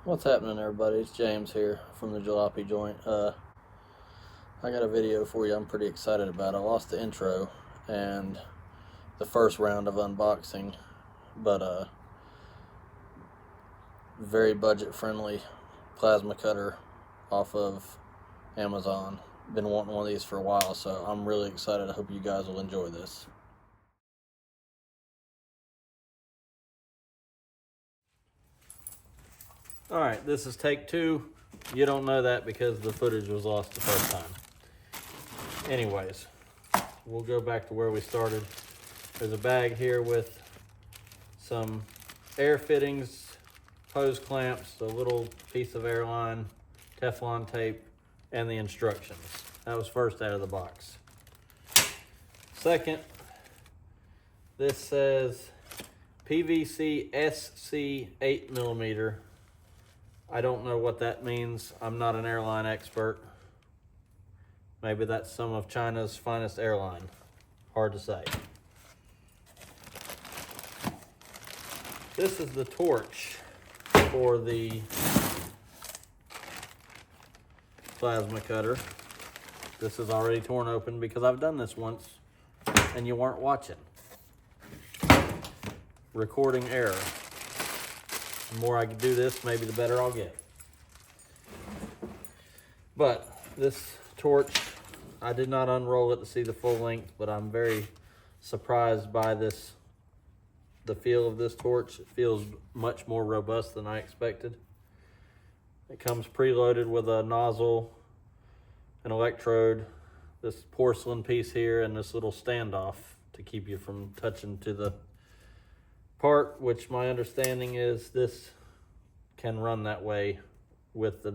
What's happening, everybody? It's James here from the Jalopy Joint. I got a video for you I'm pretty excited about. I lost the intro and the first round of unboxing, but very budget friendly plasma cutter off of Amazon. Been wanting one of these for a while, so I'm really excited. I hope you guys will enjoy this. Alright, this is take two. You don't know that because the footage was lost the first time. Anyways, we'll go back to where we started. There's a bag here with some air fittings, hose clamps, a little piece of airline, Teflon tape, and the instructions. That was first out of the box. Second, this says PVC SC 8mm. I don't know what that means. I'm not an airline expert. Maybe that's some of China's finest airline. Hard to say. This is the torch for the plasma cutter. This is already torn open because I've done this once and you weren't watching. Recording error. The more I can do this, maybe the better I'll get. But this torch, I did not unroll it to see the full length, but I'm very surprised by this, the feel of this torch. It feels much more robust than I expected. It comes preloaded with a nozzle, an electrode, this porcelain piece here, and this little standoff to keep you from touching to the part, which my understanding is this can run that way with the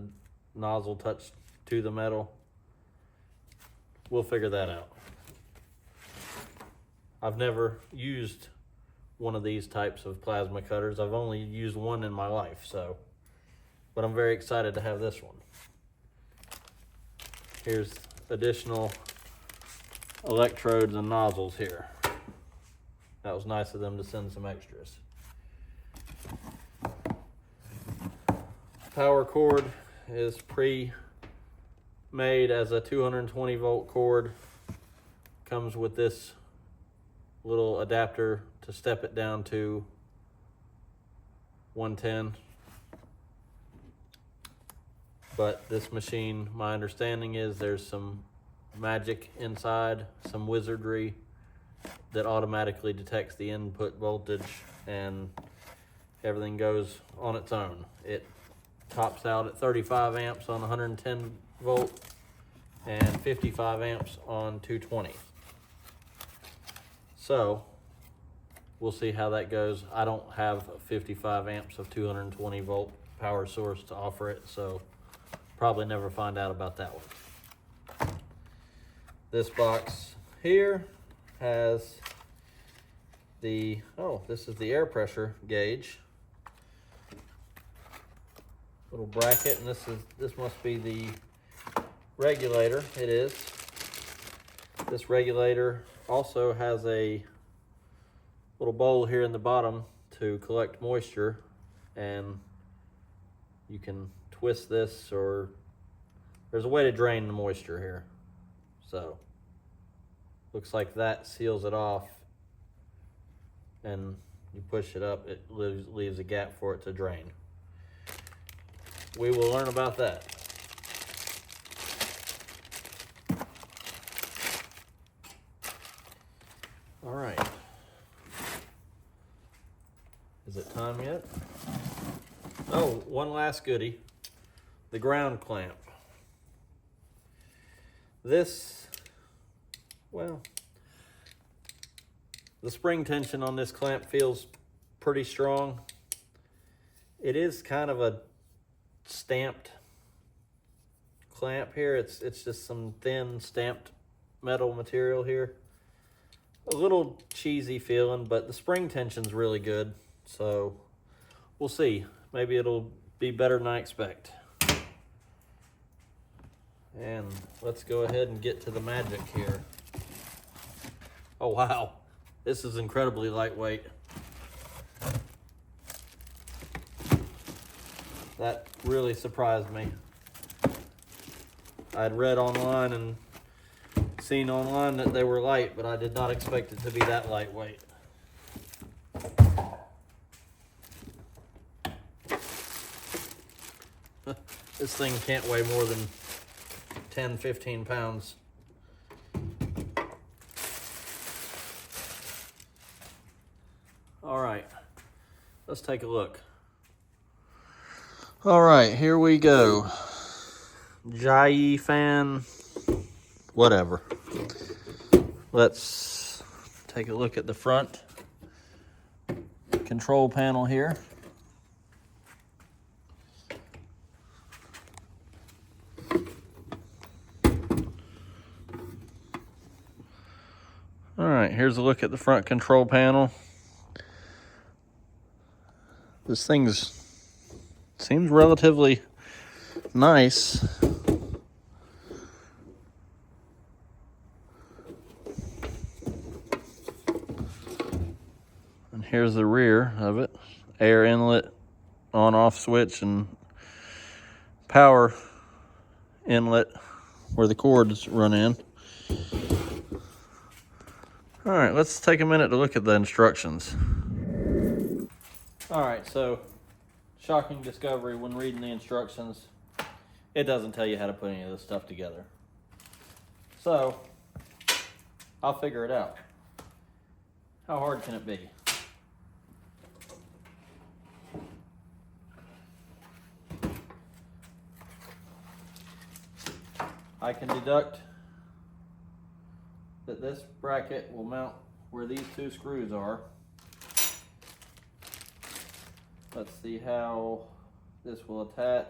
nozzle touched to the metal. We'll figure that out. I've never used one of these types of plasma cutters. I've only used one in my life, but I'm very excited to have this one. Here's additional electrodes and nozzles here. That was nice of them to send some extras. Power cord is pre-made as a 220 volt cord. Comes with this little adapter to step it down to 110. But this machine, my understanding is there's some magic inside, some wizardry that automatically detects the input voltage and everything goes on its own. It tops out at 35 amps on 110 volt and 55 amps on 220. So we'll see how that goes. I don't have 55 amps of 220 volt power source to offer it, so probably never find out about that one. This box here has the, this is the air pressure gauge. Little bracket, and this must be the regulator. It is. This regulator also has a little bowl here in the bottom to collect moisture, and you can twist this, or there's a way to drain the moisture here. So looks like that seals it off, and you push it up, it leaves a gap for it to drain. We will learn about that. All right. Is it time yet? Oh, one last goodie. The ground clamp. This, well, the spring tension on this clamp feels pretty strong. It is kind of a stamped clamp here. It's just some thin stamped metal material here. A little cheesy feeling, but the spring tension's really good. So we'll see. Maybe it'll be better than I expect. And let's go ahead and get to the magic here. Oh wow, this is incredibly lightweight. That really surprised me. I'd read online and seen online that they were light, but I did not expect it to be that lightweight. This thing can't weigh more than 10, 15 pounds. All right, let's take a look. All right, here we go. JIEYIFAN, whatever. Let's take a look at the front control panel here. All right, here's a look at the front control panel. This thing seems relatively nice. And here's the rear of it. Air inlet, on-off switch, and power inlet where the cords run in. All right, let's take a minute to look at the instructions. All right, so shocking discovery when reading the instructions, it doesn't tell you how to put any of this stuff together. So I'll figure it out. How hard can it be? I can deduct that this bracket will mount where these two screws are. Let's see how this will attach.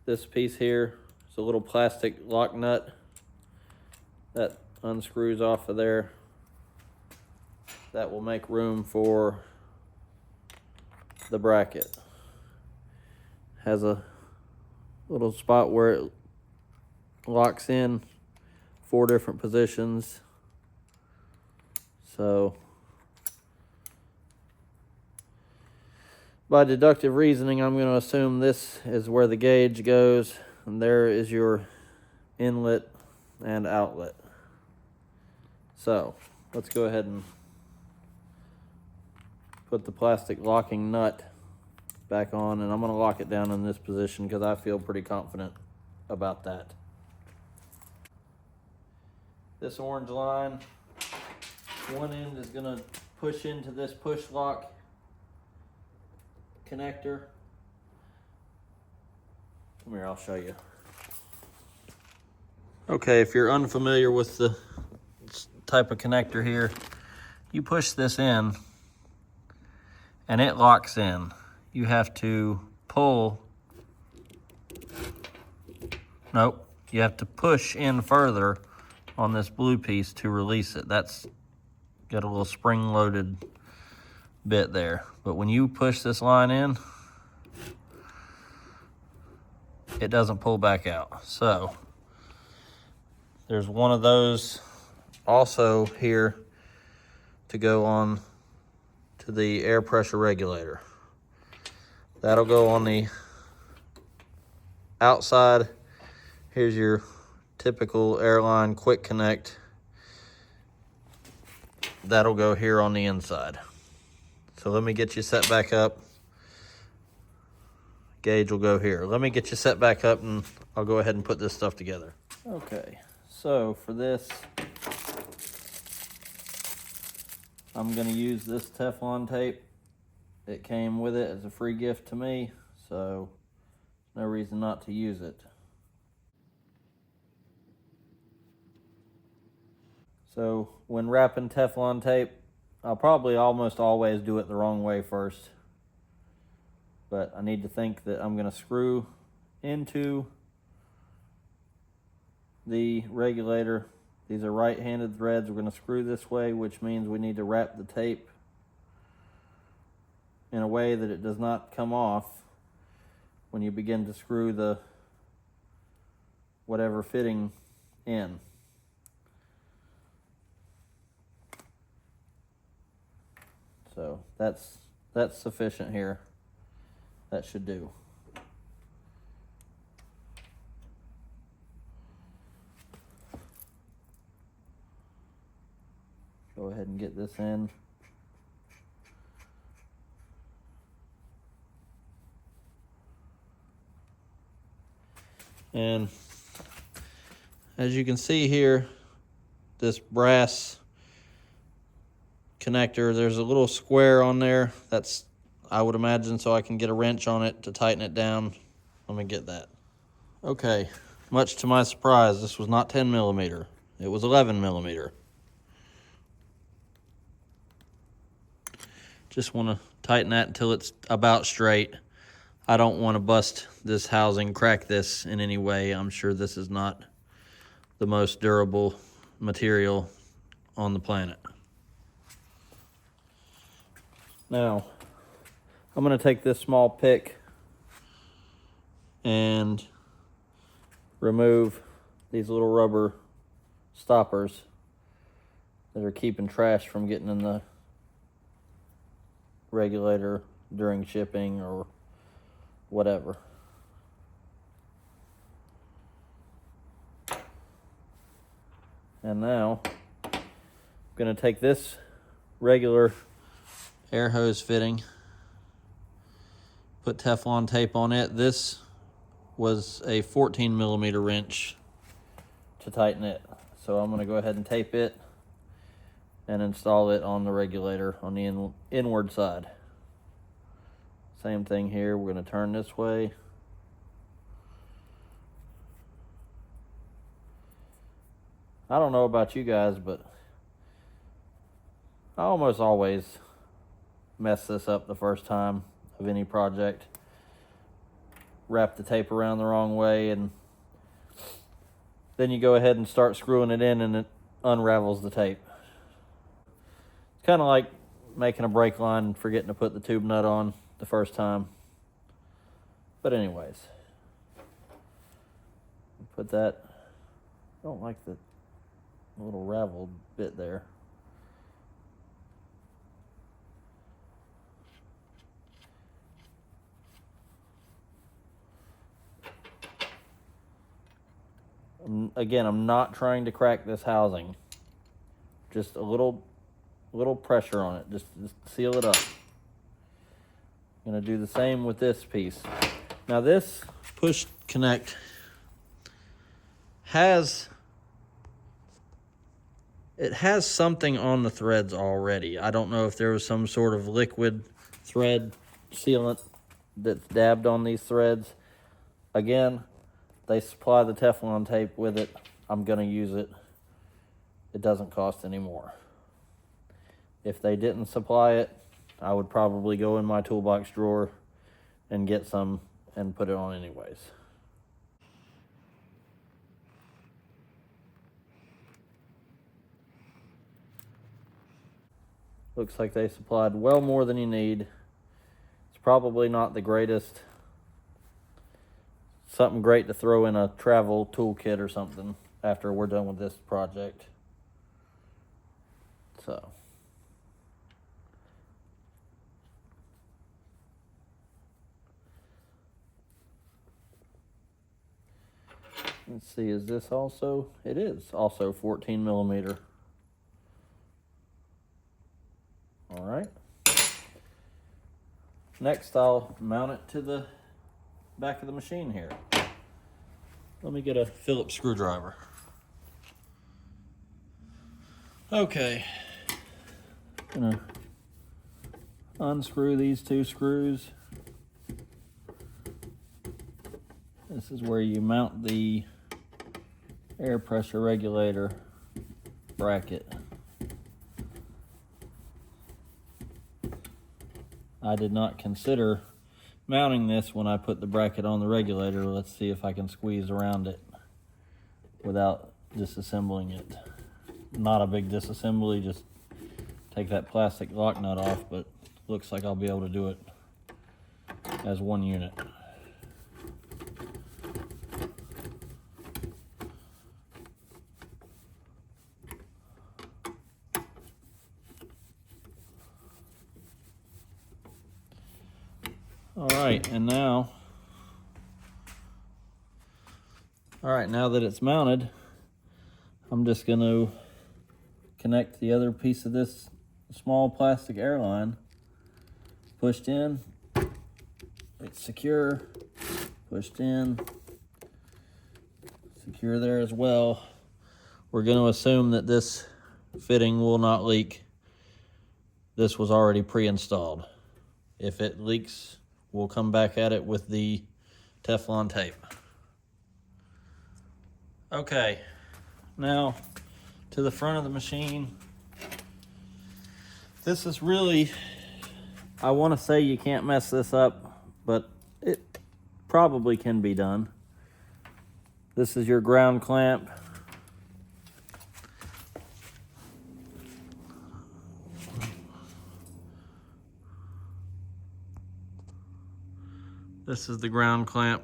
This piece here is a little plastic lock nut that unscrews off of there. That will make room for the bracket. Has a little spot where it locks in 4 different positions. So by deductive reasoning, I'm going to assume this is where the gauge goes, and there is your inlet and outlet. So let's go ahead and put the plastic locking nut back on, and I'm going to lock it down in this position because I feel pretty confident about that. This orange line, one end is going to push into this push lock connector. Come here, I'll show you. Okay, if you're unfamiliar with the type of connector here, you push this in and it locks in. You have to pull, nope, you have to push in further on this blue piece to release it. That's got a little spring-loaded bit there. But when you push this line in, it doesn't pull back out. So there's one of those also here to go on to the air pressure regulator. That'll go on the outside. Here's your typical airline quick connect. That'll go here on the inside. So let me get you set back up. Gauge will go here. Let me get you set back up and I'll go ahead and put this stuff together. Okay, so for this, I'm gonna use this Teflon tape. It came with it as a free gift to me, so no reason not to use it. So when wrapping Teflon tape, I'll probably almost always do it the wrong way first. But I need to think that I'm going to screw into the regulator. These are right-handed threads. We're going to screw this way, which means we need to wrap the tape in a way that it does not come off when you begin to screw the whatever fitting in. So that's sufficient here. That should do. Go ahead and get this in. And as you can see here, this brass connector, there's a little square on there. That's, I would imagine, so I can get a wrench on it to tighten it down. Let me get that. Okay, much to my surprise, this was not 10 millimeter. It was 11 millimeter. Just want to tighten that until it's about straight. I don't want to bust this housing, crack this in any way. I'm sure this is not the most durable material on the planet. Now, I'm going to take this small pick and remove these little rubber stoppers that are keeping trash from getting in the regulator during shipping or whatever. And now I'm going to take this regular air hose fitting, put Teflon tape on it. This was a 14 millimeter wrench to tighten it. So I'm going to go ahead and tape it and install it on the regulator on the inward side. Same thing here. We're going to turn this way. I don't know about you guys, but I almost always mess this up the first time of any project. Wrap the tape around the wrong way, and then you go ahead and start screwing it in, and it unravels the tape. It's kind of like making a brake line and forgetting to put the tube nut on the first time. But anyways, put that. I don't like the little raveled bit there. Again, I'm not trying to crack this housing. Just a little pressure on it. Just seal it up. I'm going to do the same with this piece. Now this push connect has something on the threads already. I don't know if there was some sort of liquid thread sealant that's dabbed on these threads. Again, they supply the Teflon tape with it. I'm going to use it. It doesn't cost any more. If they didn't supply it, I would probably go in my toolbox drawer and get some and put it on anyways. Looks like they supplied well more than you need. It's probably not the greatest. Something great to throw in a travel toolkit or something after we're done with this project. So. Let's see, is this also? It is also 14 millimeter. All right. Next, I'll mount it to the back of the machine here. Let me get a Phillips screwdriver. Okay. Gonna unscrew these two screws. This is where you mount the air pressure regulator bracket. I did not consider mounting this when I put the bracket on the regulator. Let's see if I can squeeze around it without disassembling it. Not a big disassembly, just take that plastic lock nut off, but looks like I'll be able to do it as one unit. All right, now that it's mounted, I'm just going to connect the other piece of this small plastic airline. Pushed in, it's secure, pushed in, secure there as well. We're going to assume that this fitting will not leak. This was already pre-installed. If it leaks, we'll come back at it with the Teflon tape. Okay, now to the front of the machine. This is really, I want to say you can't mess this up, but it probably can be done. This is your ground clamp. This is the ground clamp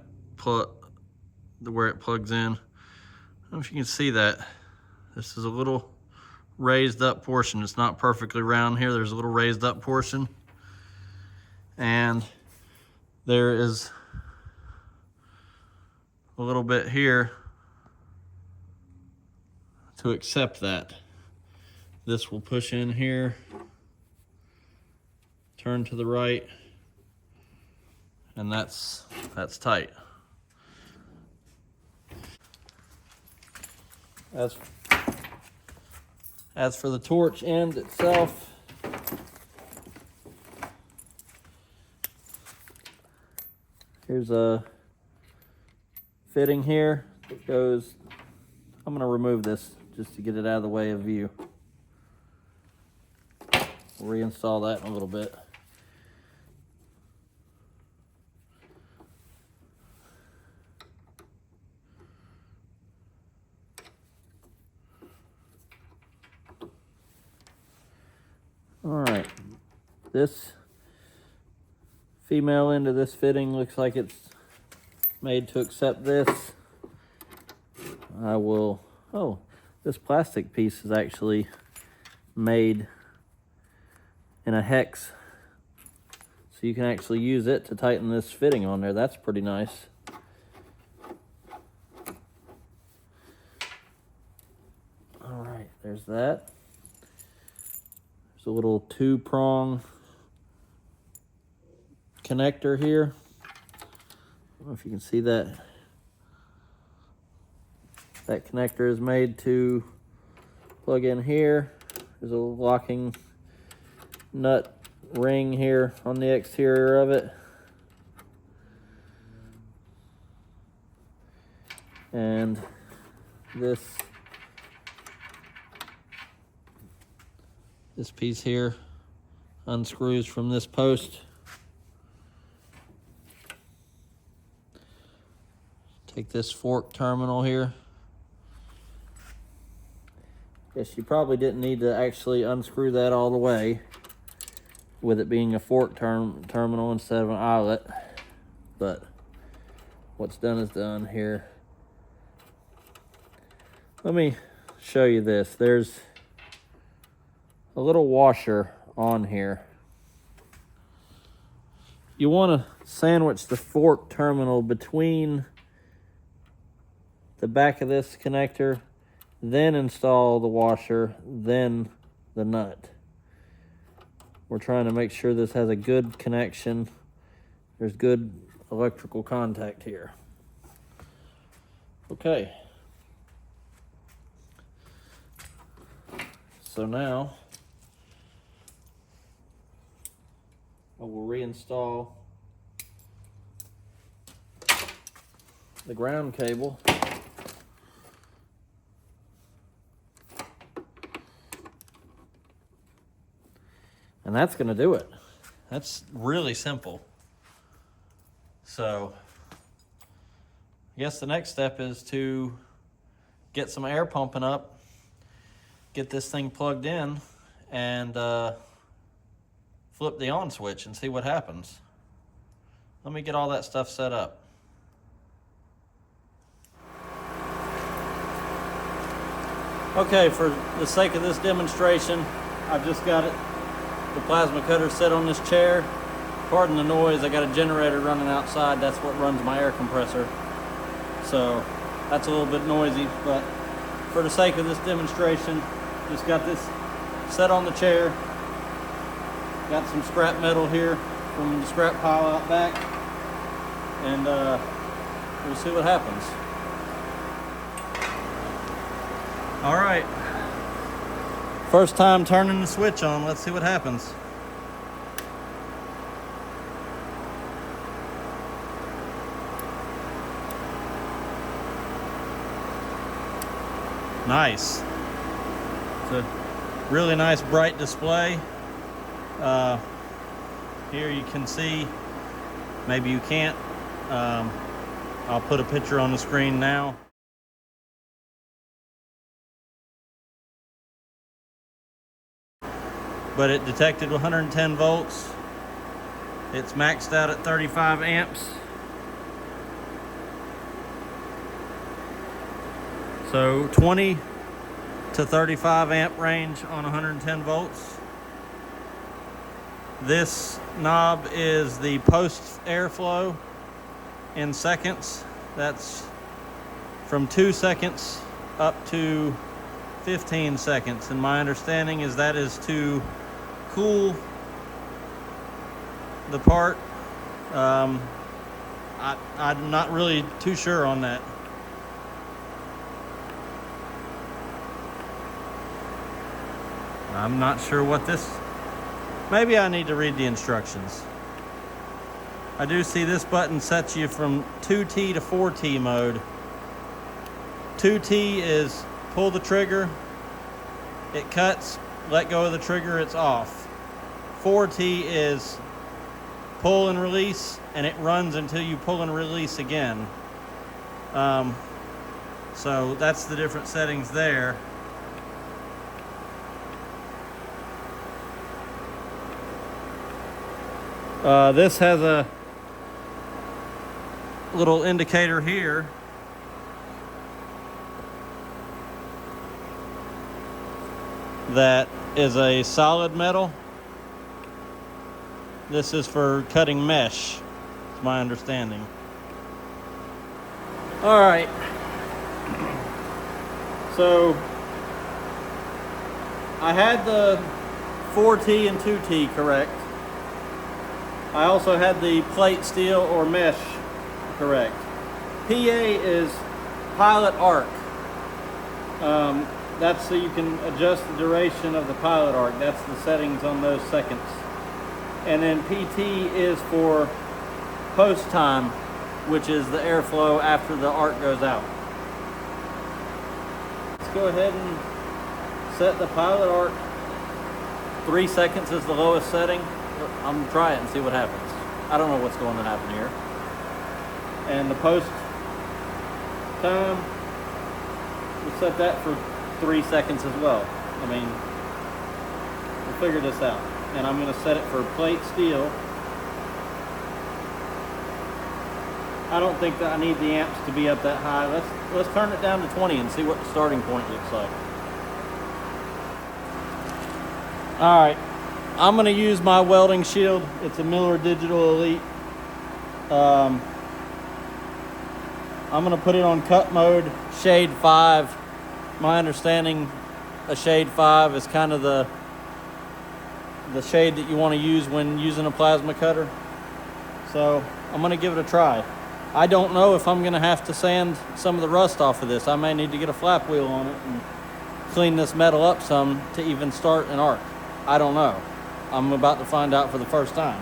where it plugs in. I don't know if you can see that. This is a little raised up portion. It's not perfectly round here. There's a little raised up portion. And there is a little bit here to accept that. This will push in here, turn to the right, and that's tight. As for the torch end itself, here's a fitting here that goes, I'm going to remove this just to get it out of the way of view. We'll reinstall that in a little bit. All right, this female end of this fitting looks like it's made to accept this. This plastic piece is actually made in a hex, so you can actually use it to tighten this fitting on there. That's pretty nice. All right, there's that. There's a little 2-prong connector here. I don't know if you can see that. That connector is made to plug in here. There's a locking nut ring here on the exterior of it. And this piece here unscrews from this post. Take this fork terminal here. Guess you probably didn't need to actually unscrew that all the way, with it being a fork terminal instead of an eyelet. But what's done is done here. Let me show you this. There's a little washer on here. You want to sandwich the fork terminal between the back of this connector, then install the washer, then the nut. We're trying to make sure this has a good connection. There's good electrical contact here. Okay. So now I will reinstall the ground cable. And that's going to do it. That's really simple. So I guess the next step is to get some air pumping up, get this thing plugged in, and flip the on switch and see what happens. Let me get all that stuff set up. Okay, for the sake of this demonstration, I've just got the plasma cutter set on this chair. Pardon the noise, I got a generator running outside. That's what runs my air compressor. So that's a little bit noisy, but for the sake of this demonstration, just got this set on the chair. Got some scrap metal here from the scrap pile out back, and we'll see what happens. All right, first time turning the switch on. Let's see what happens. Nice. It's a really nice bright display. Here you can see, maybe you can't. I'll put a picture on the screen now. But it detected 110 volts. It's maxed out at 35 amps. So 20 to 35 amp range on 110 volts. This knob is the post airflow in seconds. That's from 2 seconds up to 15 seconds. And my understanding is that is to cool the part. I'm not really too sure on that. I'm not sure what this, maybe I need to read the instructions. I do see this button sets you from 2T to 4T mode. 2T is pull the trigger, it cuts, let go of the trigger, it's off. 4T is pull and release, and it runs until you pull and release again. So that's the different settings there. This has a little indicator here that is a solid metal. This is for cutting mesh, is my understanding. All right. So I had the 4T and 2T correct. I also had the plate steel or mesh correct. PA is pilot arc. That's so you can adjust the duration of the pilot arc. That's the settings on those seconds. And then PT is for post time, which is the airflow after the arc goes out. Let's go ahead and set the pilot arc. 3 seconds is the lowest setting. I'm gonna try it and see what happens. I don't know what's going to happen here. And the post time, we'll set that for 3 seconds as well. I mean, we'll figure this out. And I'm gonna set it for plate steel. I don't think that I need the amps to be up that high. Let's turn it down to 20 and see what the starting point looks like. All right. I'm going to use my welding shield. It's a Miller Digital Elite. I'm going to put it on cut mode, shade 5. My understanding, a shade 5 is kind of the shade that you want to use when using a plasma cutter. So I'm going to give it a try. I don't know if I'm going to have to sand some of the rust off of this. I may need to get a flap wheel on it and clean this metal up some to even start an arc. I don't know. I'm about to find out for the first time.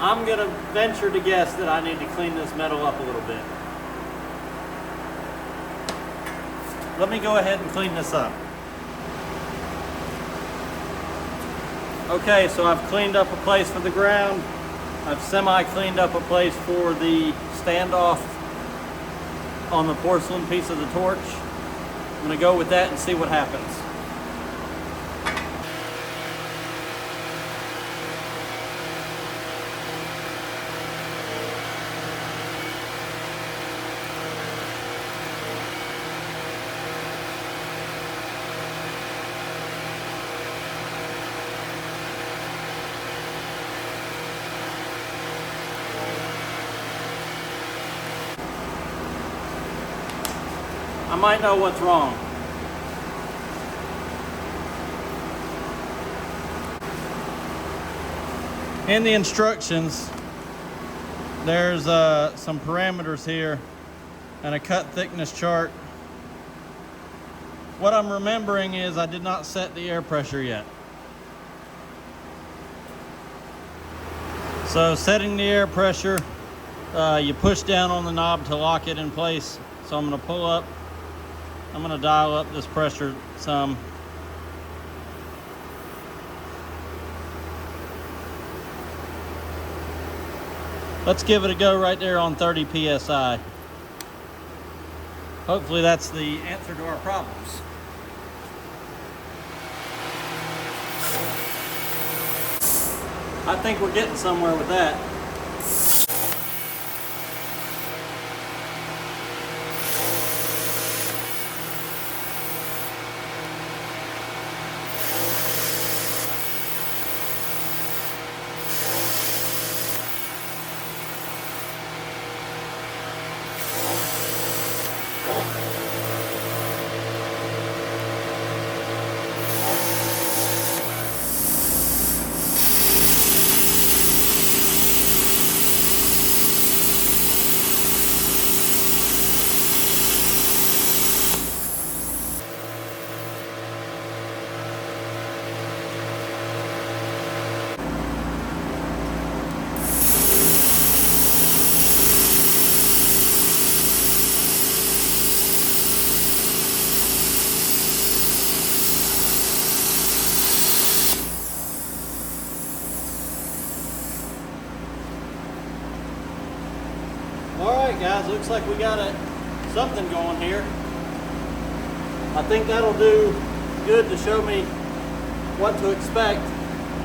I'm gonna venture to guess that I need to clean this metal up a little bit. Let me go ahead and clean this up. Okay, so I've cleaned up a place for the ground. I've semi-cleaned up a place for the standoff on the porcelain piece of the torch. I'm gonna go with that and see what happens. I might know what's wrong. In the instructions, there's some parameters here and a cut thickness chart. What I'm remembering is I did not set the air pressure yet. So setting the air pressure, you push down on the knob to lock it in place. So I'm gonna pull up, I'm gonna dial up this pressure some. Let's give it a go right there on 30 PSI. Hopefully that's the answer to our problems. I think we're getting somewhere with that. Alright guys, looks like we got something going here. I think that'll do good to show me what to expect,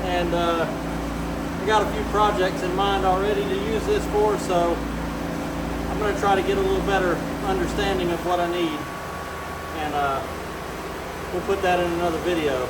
and I got a few projects in mind already to use this for, so I'm going to try to get a little better understanding of what I need, and we'll put that in another video.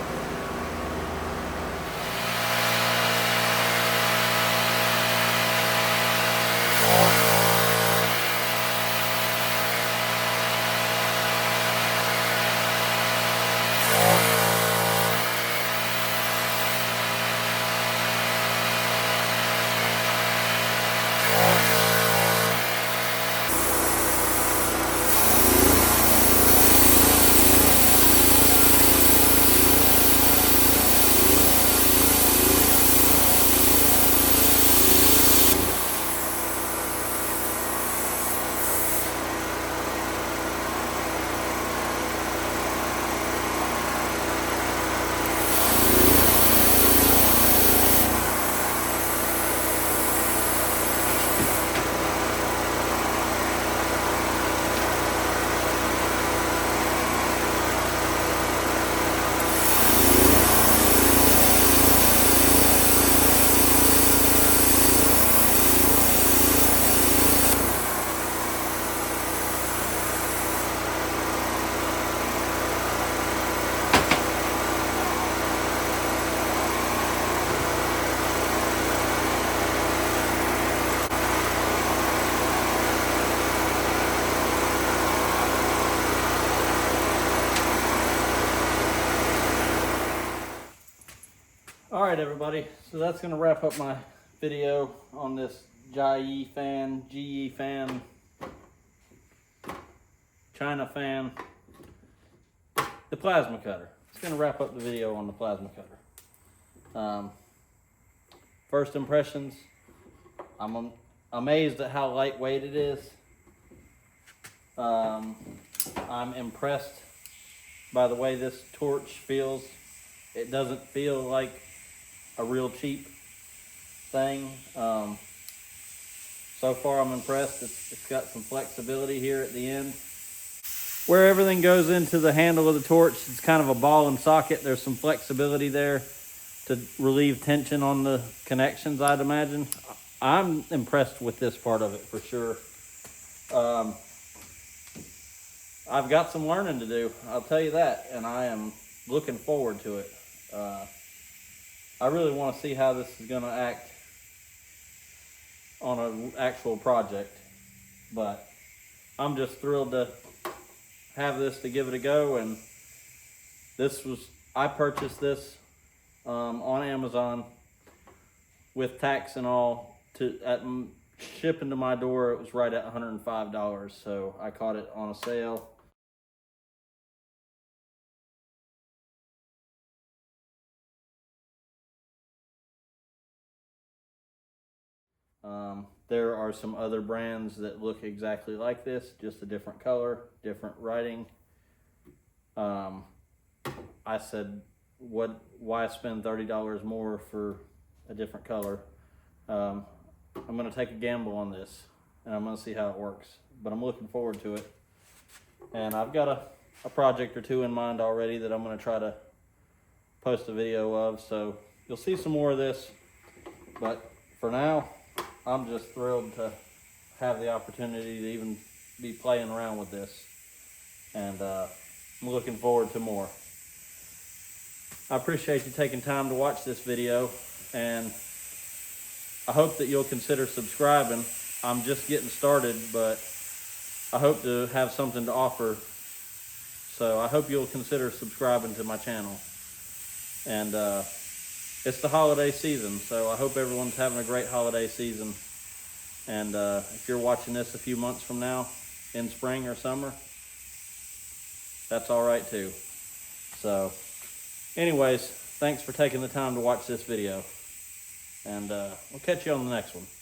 Alright everybody, so that's going to wrap up my video on this JIEYIFAN China fan, the plasma cutter. It's going to wrap up the video on the plasma cutter. First impressions, I'm amazed at how lightweight it is. I'm impressed by the way this torch feels. It doesn't feel like a real cheap thing. So far I'm impressed. It's got some flexibility here at the end. Where everything goes into the handle of the torch, it's kind of a ball and socket. There's some flexibility there to relieve tension on the connections, I'd imagine. I'm impressed with this part of it for sure. I've got some learning to do, I'll tell you that, and I am looking forward to it. I really want to see how this is going to act on an actual project, but I'm just thrilled to have this to give it a go. And I purchased this on Amazon with tax and all. Shipping to my door, it was right at $105, so I caught it on a sale. There are some other brands that look exactly like this, just a different color, different writing. I said, why spend $30 more for a different color? I'm gonna take a gamble on this, and I'm gonna see how it works, but I'm looking forward to it. And I've got a project or two in mind already that I'm gonna try to post a video of, so you'll see some more of this. But for now, I'm just thrilled to have the opportunity to even be playing around with this. And I'm looking forward to more. I appreciate you taking time to watch this video, and I hope that you'll consider subscribing. I'm just getting started, but I hope to have something to offer. So I hope you'll consider subscribing to my channel. And it's the holiday season, so I hope everyone's having a great holiday season. And if you're watching this a few months from now, in spring or summer, that's all right too. So anyways, thanks for taking the time to watch this video. And we'll catch you on the next one.